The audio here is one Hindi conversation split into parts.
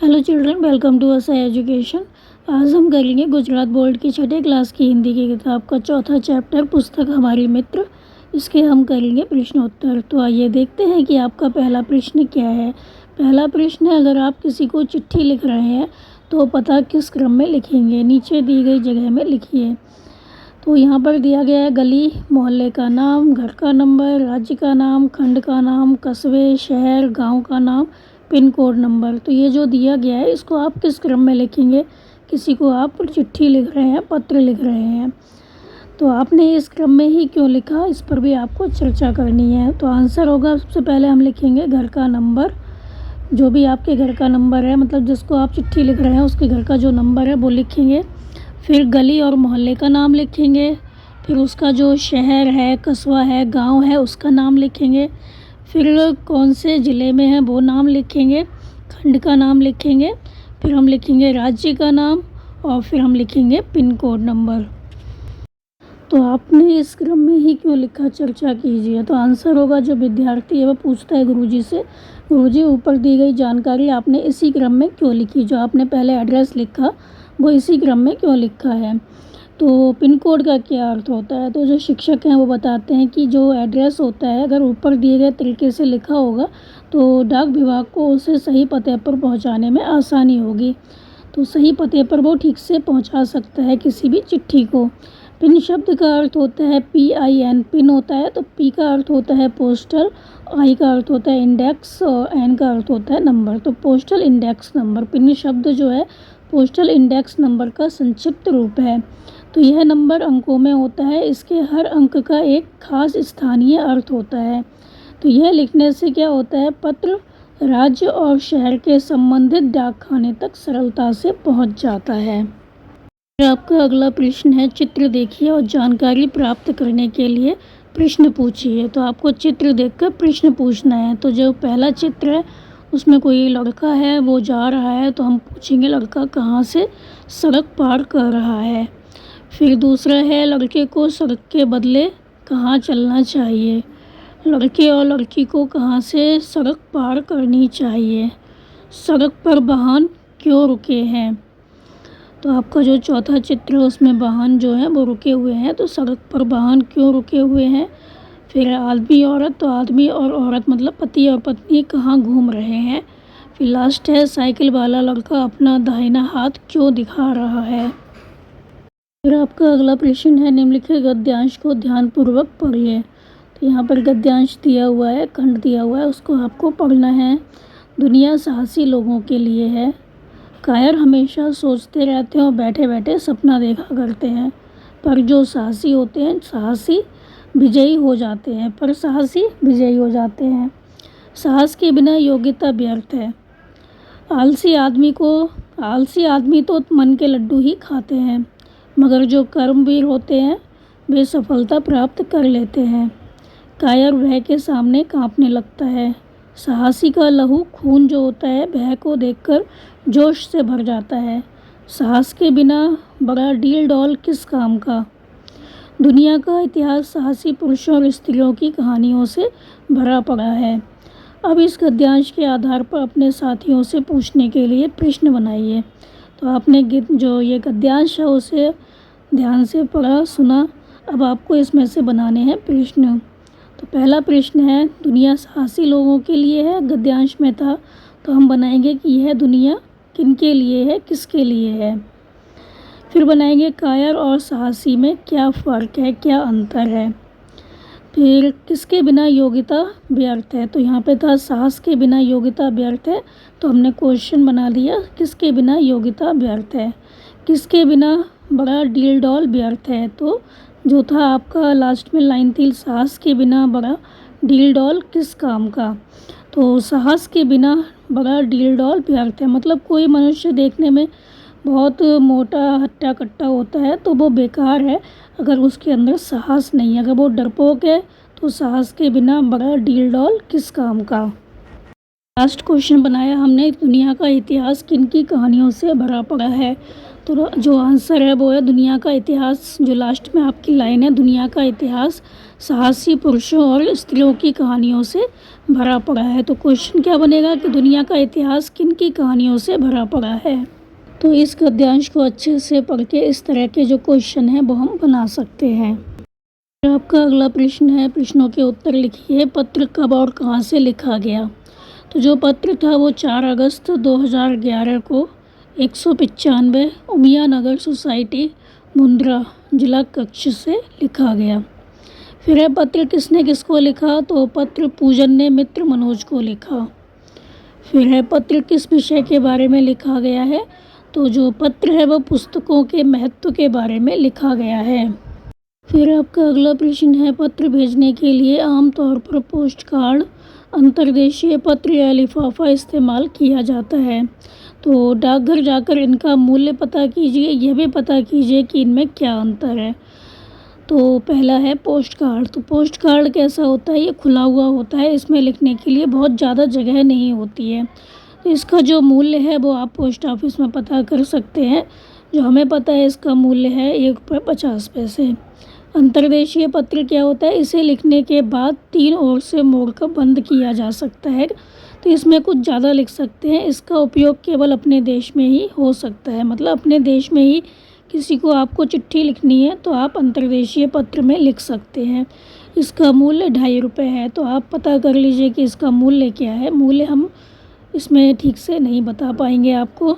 हेलो चिल्ड्रन, वेलकम टू असा एजुकेशन। आज हम करेंगे गुजरात बोर्ड की छठे क्लास की हिंदी की किताब का चौथा चैप्टर पुस्तक हमारी मित्र। इसके हम करेंगे प्रश्नोत्तर। तो आइए देखते हैं कि आपका पहला प्रश्न क्या है। पहला प्रश्न है, अगर आप किसी को चिट्ठी लिख रहे हैं तो पता किस क्रम में लिखेंगे। नीचे दी गई जगह में लिखिए। तो यहाँ पर दिया गया है गली, मोहल्ले का नाम, घर का नंबर, राज्य का नाम, खंड का नाम, कस्बे, शहर, गांव का नाम, पिन कोड नंबर। तो ये जो दिया गया है इसको आप किस क्रम में लिखेंगे। किसी को आप चिट्ठी लिख रहे हैं, पत्र लिख रहे हैं, तो आपने इस क्रम में ही क्यों लिखा, इस पर भी आपको चर्चा करनी है। तो आंसर होगा, सबसे पहले हम लिखेंगे घर का नंबर। जो भी आपके घर का नंबर है, मतलब जिसको आप चिट्ठी लिख रहे हैं उसके घर का जो नंबर है वो लिखेंगे। फिर गली और मोहल्ले का नाम लिखेंगे। फिर उसका जो शहर है, कस्बा है, गांव है, उसका नाम लिखेंगे। फिर कौन से ज़िले में है वो नाम लिखेंगे। खंड का नाम लिखेंगे। फिर हम लिखेंगे राज्य का नाम और फिर हम लिखेंगे पिन कोड नंबर। तो आपने इस क्रम में ही क्यों लिखा, चर्चा कीजिए। तो आंसर होगा, जो विद्यार्थी है वह पूछता है गुरुजी से, गुरुजी ऊपर दी गई जानकारी आपने इसी क्रम में क्यों लिखी। जो आपने पहले एड्रेस लिखा वो इसी क्रम में क्यों लिखा है। तो पिन कोड का क्या अर्थ होता है। तो जो शिक्षक हैं वो बताते हैं कि जो एड्रेस होता है अगर ऊपर दिए गए तरीके से लिखा होगा तो डाक विभाग को उसे सही पते पर पहुंचाने में आसानी होगी। तो सही पते पर वो ठीक से पहुंचा सकता है किसी भी चिट्ठी को। पिन शब्द का अर्थ होता है PIN, पिन होता है। तो P का अर्थ होता है पोस्टल, I का अर्थ होता है इंडेक्स और N का अर्थ होता है नंबर। तो पोस्टल इंडेक्स नंबर, पिन शब्द जो है पोस्टल इंडेक्स नंबर का संक्षिप्त रूप है। तो यह नंबर अंकों में होता है। इसके हर अंक का एक खास स्थानीय अर्थ होता है। तो यह लिखने से क्या होता है, पत्र राज्य और शहर के संबंधित डाकखाने तक सरलता से पहुंच जाता है। आपका अगला प्रश्न है, चित्र देखिए और जानकारी प्राप्त करने के लिए प्रश्न पूछिए। तो आपको चित्र देखकर प्रश्न पूछना है। तो जो पहला चित्र है उसमें कोई लड़का है, वो जा रहा है, तो हम पूछेंगे लड़का कहाँ से सड़क पार कर रहा है। फिर दूसरा है, लड़के को सड़क के बदले कहाँ चलना चाहिए। लड़के और लड़की को कहाँ से सड़क पार करनी चाहिए। सड़क पर वाहन क्यों रुके हैं। तो आपका जो चौथा चित्र है उसमें वाहन जो है वो रुके हुए हैं। तो सड़क पर वाहन क्यों रुके हुए हैं। फिर आदमी औरत, तो आदमी और औरत मतलब पति और पत्नी कहाँ घूम रहे हैं। फिर लास्ट है, साइकिल वाला लड़का अपना दाहिना हाथ क्यों दिखा रहा है। फिर आपका अगला प्रश्न है, निम्नलिखित गद्यांश को ध्यानपूर्वक पढ़िए। तो यहाँ पर गद्यांश दिया हुआ है, खंड दिया हुआ है, उसको आपको पढ़ना है। दुनिया साहसी लोगों के लिए है। कायर हमेशा सोचते रहते हैं और बैठे बैठे सपना देखा करते हैं, पर जो साहसी होते हैं साहसी विजयी हो जाते हैं, पर साहसी विजयी हो जाते हैं। साहस के बिना योग्यता व्यर्थ है। आलसी आदमी तो मन के लड्डू ही खाते हैं, मगर जो कर्मवीर होते हैं वे सफलता प्राप्त कर लेते हैं। कायर भय के सामने कांपने लगता है। साहसी का लहू खून जो होता है भय को देखकर जोश से भर जाता है। साहस के बिना बड़ा डील डॉल किस काम का। दुनिया का इतिहास साहसी पुरुषों और स्त्रियों की कहानियों से भरा पड़ा है। अब इस गद्यांश के आधार पर अपने साथियों से पूछने के लिए प्रश्न बनाइए। तो आपने जो ये गद्यांश है उसे ध्यान से पढ़ा, सुना। अब आपको इसमें से बनाने हैं प्रश्न। तो पहला प्रश्न है, दुनिया साहसी लोगों के लिए है, गद्यांश में था। तो हम बनाएंगे कि यह दुनिया किनके लिए है, किसके लिए है। फिर बनाएंगे कायर और साहसी में क्या फ़र्क है, क्या अंतर है। फिर किसके बिना योग्यता व्यर्थ है। तो यहाँ पे था साहस के बिना योग्यता व्यर्थ है, तो हमने क्वेश्चन बना दिया किसके बिना योग्यता व्यर्थ है। किसके बिना बड़ा डील डॉल व्यर्थ है। तो जो था आपका लास्ट में लाइन थी, साहस के बिना बड़ा डील डॉल किस काम का। तो साहस के बिना बड़ा डील डॉल व्यर्थ है, मतलब कोई मनुष्य देखने में बहुत मोटा हट्टा कट्टा होता है तो वो बेकार है अगर उसके अंदर साहस नहीं है। अगर वो डरपोक है तो साहस के बिना बड़ा डील डॉल किस काम का। लास्ट क्वेश्चन बनाया हमने, दुनिया का इतिहास किन की कहानियों से भरा पड़ा है। तो जो आंसर है वो है दुनिया का इतिहास। जो लास्ट में आपकी लाइन है, दुनिया का इतिहास साहसी पुरुषों और स्त्रियों की कहानियों से भरा पड़ा है। तो क्वेश्चन क्या बनेगा कि दुनिया का इतिहास किन की कहानियों से भरा पड़ा है। तो इस गद्यांश को अच्छे से पढ़ के इस तरह के जो क्वेश्चन हैं वो हम बना सकते हैं। आपका अगला प्रश्न है, प्रश्नों के उत्तर लिखिए। पत्र कब और कहाँ से लिखा गया। तो जो पत्र था वो 4 अगस्त 2011 को 195 उमिया नगर सोसाइटी मुंद्रा जिला कक्ष से लिखा गया। फिर है पत्र किसने किसको लिखा। तो पत्र पूजन ने मित्र मनोज को लिखा। फिर है पत्र किस विषय के बारे में लिखा गया है। तो जो पत्र है वो पुस्तकों के महत्व के बारे में लिखा गया है। फिर आपका अगला प्रश्न है, पत्र भेजने के लिए आमतौर पर पोस्ट कार्ड, अंतर्देशीय पत्र या लिफाफा इस्तेमाल किया जाता है। तो डाकघर जाकर इनका मूल्य पता कीजिए। यह भी पता कीजिए कि इनमें क्या अंतर है। तो पहला है पोस्ट कार्ड। तो पोस्ट कार्ड कैसा होता है, ये खुला हुआ होता है, इसमें लिखने के लिए बहुत ज़्यादा जगह नहीं होती है। तो इसका जो मूल्य है वो आप पोस्ट ऑफिस में पता कर सकते हैं। जो हमें पता है इसका मूल्य है 1 रुपये 50 पैसे। अंतर्देशीय पत्र क्या होता है, इसे लिखने के बाद 3 ओर से मोड़कर बंद किया जा सकता है। तो इसमें कुछ ज़्यादा लिख सकते हैं। इसका उपयोग केवल अपने देश में ही हो सकता है, मतलब अपने देश में ही किसी को आपको चिट्ठी लिखनी है तो आप अंतर्देशीय पत्र में लिख सकते हैं। इसका मूल्य 2.5 रुपये है। तो आप पता कर लीजिए कि इसका मूल्य क्या है। मूल्य हम इसमें ठीक से नहीं बता पाएंगे आपको।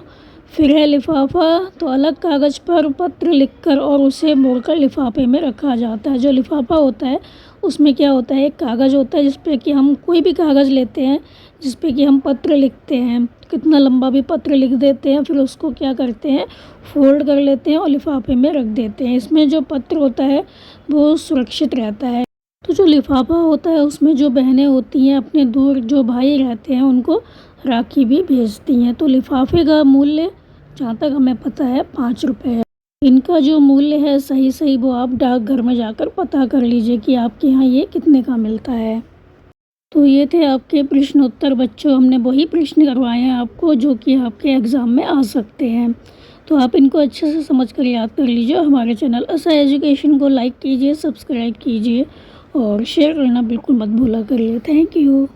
फिर है लिफाफा। तो अलग कागज़ पर पत्र लिखकर और उसे मोड़कर लिफाफे में रखा जाता है। जो लिफाफा होता है उसमें क्या होता है, एक कागज़ होता है जिस पे कि हम कोई भी कागज़ लेते हैं जिस पे कि हम पत्र लिखते हैं, कितना लंबा भी पत्र लिख देते हैं, फिर उसको क्या करते हैं, फोल्ड कर लेते हैं और लिफाफे में रख देते हैं। इसमें जो पत्र होता है वो सुरक्षित रहता है। तो जो लिफाफा होता है उसमें जो बहनें होती हैं अपने दूर जो भाई रहते हैं उनको राखी भी भेजती हैं। तो लिफाफे का मूल्य जहाँ तक हमें पता है 5 रुपये है। इनका जो मूल्य है सही वो आप डाकघर में जाकर पता कर लीजिए कि आपके यहाँ ये कितने का मिलता है। तो ये थे आपके प्रश्नोत्तर बच्चों। हमने वही प्रश्न करवाए हैं आपको जो कि आपके एग्ज़ाम में आ सकते हैं। तो आप इनको अच्छे से समझ कर याद कर लीजिए। हमारे चैनल ऐसा एजुकेशन को लाइक कीजिए, सब्सक्राइब कीजिए और शेयर करना बिल्कुल मत भूला करिए। Thank you.